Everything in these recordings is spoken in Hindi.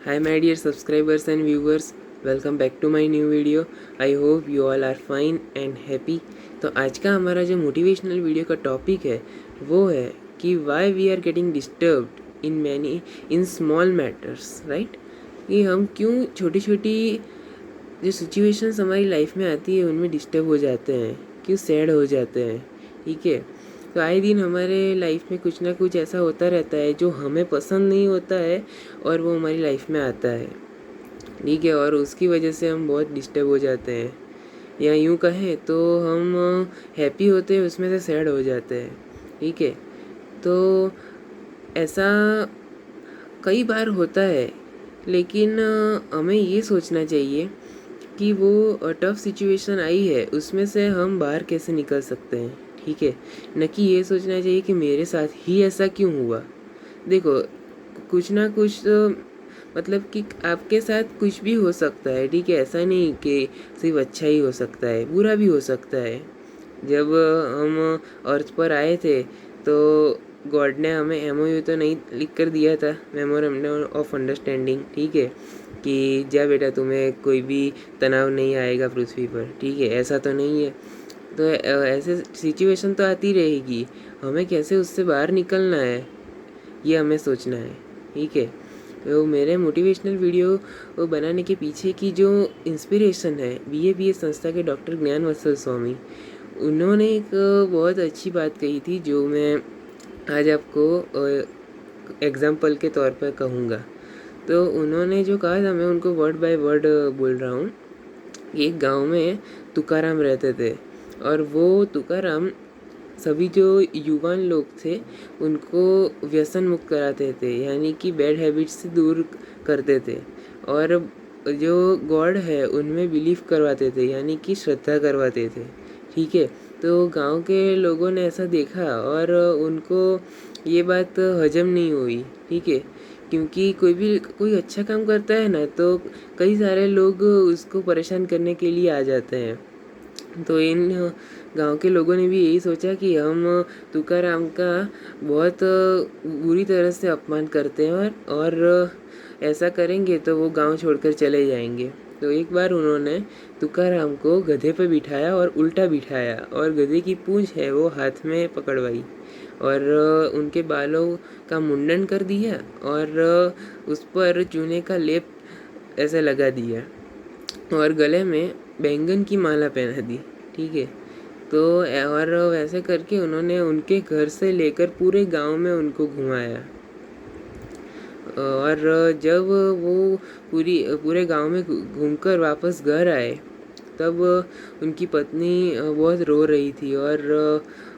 Hi my dear subscribers and viewers, welcome back to my new video. I hope you all are fine and happy. तो आज का हमारा जो मोटिवेशनल वीडियो का टॉपिक है वो है कि why we are getting disturbed in small matters, right. कि हम क्यों छोटी छोटी जो सिचुएशंस हमारी लाइफ में आती है उनमें डिस्टर्ब हो जाते हैं, क्यों सैड हो जाते हैं। ठीक है, तो आए दिन हमारे लाइफ में कुछ ना कुछ ऐसा होता रहता है जो हमें पसंद नहीं होता है और वो हमारी लाइफ में आता है। ठीक है, और उसकी वजह से हम बहुत डिस्टर्ब हो जाते हैं, या यूँ कहें तो हम हैप्पी होते हैं उसमें से सैड हो जाते हैं। ठीक है, तो ऐसा कई बार होता है, लेकिन हमें ये सोचना चाहिए कि वो टफ़ सिचुएशन आई है उसमें से हम बाहर कैसे निकल सकते हैं। ठीक है, न कि ये सोचना चाहिए कि मेरे साथ ही ऐसा क्यों हुआ। देखो, कुछ ना कुछ मतलब कि आपके साथ कुछ भी हो सकता है। ठीक है, ऐसा नहीं कि सिर्फ अच्छा ही हो सकता है, बुरा भी हो सकता है। जब हम अर्थ पर आए थे तो गॉड ने हमें एमओयू तो नहीं लिख कर दिया था, मेमोरेंडम ऑफ अंडरस्टैंडिंग। ठीक है, कि जा बेटा तुम्हें कोई भी तनाव नहीं आएगा पृथ्वी पर। ठीक है, ऐसा तो नहीं है। तो ऐसे सिचुएशन तो आती रहेगी, हमें कैसे उससे बाहर निकलना है ये हमें सोचना है। ठीक है, तो मेरे मोटिवेशनल वीडियो बनाने के पीछे की जो इंस्पिरेशन है BABS संस्था के डॉक्टर ज्ञान वत्सल स्वामी, उन्होंने एक बहुत अच्छी बात कही थी जो मैं आज आपको एग्जाम्पल के तौर पर कहूँगा। तो उन्होंने जो कहा था मैं उनको वर्ड बाय वर्ड बोल रहा हूँ। एक गांव में तुकाराम रहते थे और वो तुकाराम सभी जो युवान लोग थे उनको व्यसन मुक्त कराते थे, यानी कि बैड हैबिट्स से दूर करते थे, और जो गॉड है उनमें बिलीव करवाते थे, यानी कि श्रद्धा करवाते थे। ठीक है, तो गांव के लोगों ने ऐसा देखा और उनको ये बात हजम नहीं हुई। ठीक है, क्योंकि कोई अच्छा काम करता है ना तो कई सारे लोग उसको परेशान करने के लिए आ जाते हैं। तो इन गांव के लोगों ने भी यही सोचा कि हम तुकाराम का बहुत बुरी तरह से अपमान करते हैं और ऐसा करेंगे तो वो गांव छोड़कर चले जाएंगे। तो एक बार उन्होंने तुकाराम को गधे पर बिठाया और उल्टा बिठाया और गधे की पूंछ है वो हाथ में पकड़वाई और उनके बालों का मुंडन कर दिया और उस पर चूने का लेप ऐसे लगा दिया और गले में बैंगन की माला पहना दी। ठीक है, तो और वैसे करके उन्होंने उनके घर से लेकर पूरे गांव में उनको घुमाया। और जब वो पूरे गांव में घूमकर वापस घर आए तब उनकी पत्नी बहुत रो रही थी और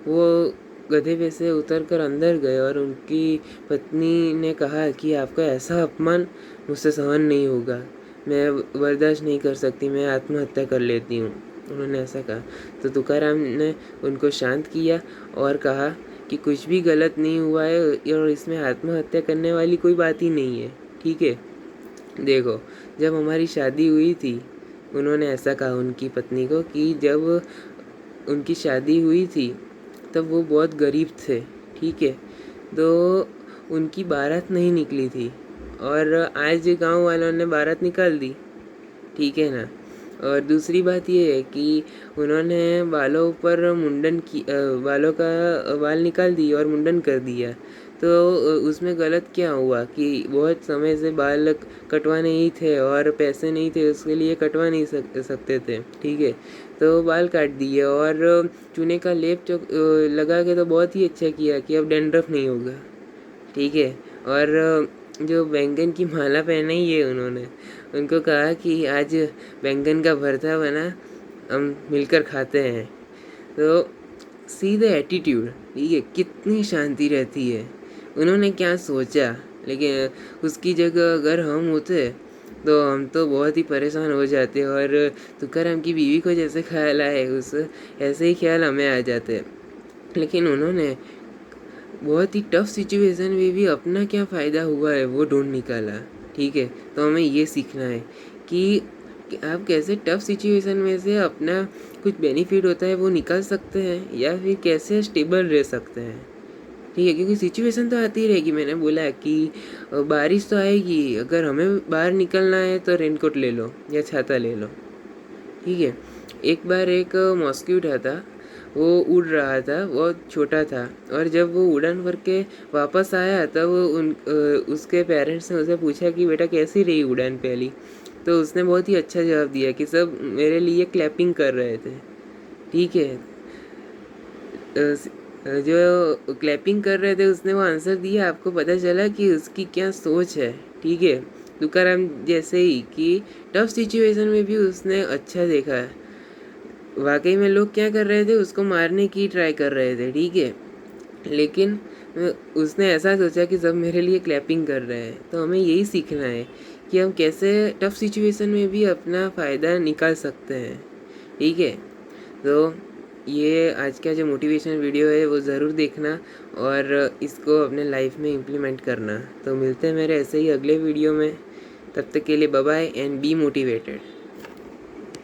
वो गधे पे से उतर कर अंदर गए और उनकी पत्नी ने कहा कि आपका ऐसा अपमान मुझसे सहन नहीं होगा, मैं बर्दाश्त नहीं कर सकती, मैं आत्महत्या कर लेती हूँ। उन्होंने ऐसा कहा। तो तुकाराम ने उनको शांत किया और कहा कि कुछ भी गलत नहीं हुआ है और इसमें आत्महत्या करने वाली कोई बात ही नहीं है। ठीक है, देखो, जब हमारी शादी हुई थी उन्होंने ऐसा कहा उनकी पत्नी को कि जब उनकी शादी हुई थी तब वो बहुत गरीब थे। ठीक है, तो उनकी बारात नहीं निकली थी और आज गांव वालों ने बारात निकाल दी। ठीक है ना। और दूसरी बात ये है कि उन्होंने बालों पर मुंडन की बालों का बाल निकाल दिए और मुंडन कर दिया। तो उसमें गलत क्या हुआ कि बहुत समय से बाल कटवाने ही थे और पैसे नहीं थे उसके लिए कटवा नहीं सकते थे। ठीक है, तो बाल काट दिए और चूने का लेप लगा के तो बहुत ही अच्छा किया कि अब डैंड्रफ नहीं होगा। ठीक है, और जो बैंगन की माला पहनाई है उन्होंने, उनको कहा कि आज बैंगन का भरता बना, हम मिलकर खाते हैं। तो सी द एटीट्यूड। ठीक है, कितनी शांति रहती है। उन्होंने क्या सोचा, लेकिन उसकी जगह अगर हम होते तो हम तो बहुत ही परेशान हो जाते और तुकाराम की बीवी को जैसे ख्याल आए उस ऐसे ही ख्याल हमें आ जाते। लेकिन उन्होंने बहुत ही टफ सिचुएशन में भी अपना क्या फ़ायदा हुआ है वो ढूंढ निकाला। ठीक है, तो हमें ये सीखना है कि आप कैसे टफ सिचुएशन में से अपना कुछ बेनिफिट होता है वो निकाल सकते हैं या फिर कैसे स्टेबल रह सकते हैं। ठीक है, क्योंकि सिचुएशन तो आती रहेगी। मैंने बोला कि बारिश तो आएगी, अगर हमें बाहर निकलना है तो रेनकोट ले लो या छाता ले लो। ठीक है, एक बार एक मॉस्क्यूटा था, वो उड़ रहा था, बहुत छोटा था, और जब वो उड़ान भर के वापस आया तब उसके पेरेंट्स ने उसे पूछा कि बेटा कैसी रही उड़ान पहली। तो उसने बहुत ही अच्छा जवाब दिया कि सब मेरे लिए क्लैपिंग कर रहे थे। ठीक है, जो क्लैपिंग कर रहे थे उसने वो आंसर दिया, आपको पता चला कि उसकी क्या सोच है। ठीक है, तुकाराम जैसे ही कि टफ सिचुएशन में भी उसने अच्छा देखा है। वाकई में लोग क्या कर रहे थे, उसको मारने की ट्राई कर रहे थे। ठीक है, लेकिन उसने ऐसा सोचा कि सब मेरे लिए क्लैपिंग कर रहे हैं। तो हमें यही सीखना है कि हम कैसे टफ सिचुएशन में भी अपना फ़ायदा निकाल सकते हैं। ठीक है, तो ये आज का जो मोटिवेशनल वीडियो है वो ज़रूर देखना और इसको अपने लाइफ में इम्प्लीमेंट करना। तो मिलते हैं मेरे ऐसे ही अगले वीडियो में। तब तक के लिए bye bye and be motivated.